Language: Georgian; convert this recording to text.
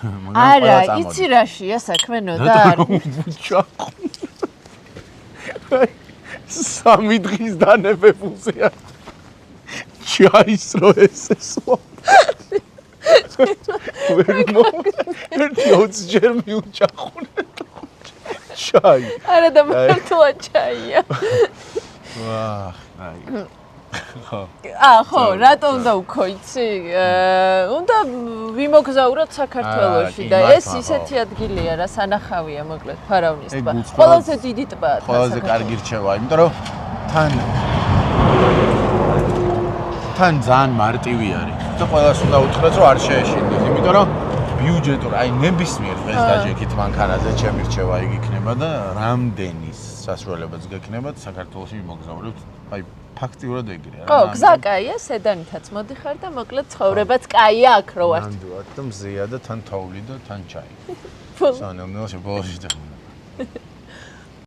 არა, იცი რაშია საქმენო და სამი დღის დანებებულზეა. ჩაის რო ესესვა. ერთი 20 ჯერ მიუჭახუნე. ჩაი. არა და მართლა ჩაია. ვაჰ, აი. ხო, რატომ და უქო იცი? უნდა ვიმოგზაუროთ საქართველოში და ეს ისეთი ადგილია რა სანახავია მოკლედ ფარავნის ტბა. ყველაზე დიდი ტბაა. ყველაზე კარგი რჩევა, იმიტომ რომ თან ძალიან მარტივი არის. და ყველას უნდა უთხრათ რომ არ შეეშინდეს, იმიტომ რომ ბიუჯეტურ, აი ნებისმიერ დღეს დაჯექით მანქანაზე ჩემი რჩევა იგი იქნება და რამდენი სასურველებაც გექნებათ საქართველოში მოგზაურებთ. აი ფაქტიურად ეგრეა. ხო, გზა კაია, სედანითაც მოდიხარ და მოკლედ ცხოვრებაც კაია აქ რო ვართ. ნამდვილად და მზეა და თან თოვლი და თან ჩაი. სანამ ნელ შე ბოლოში და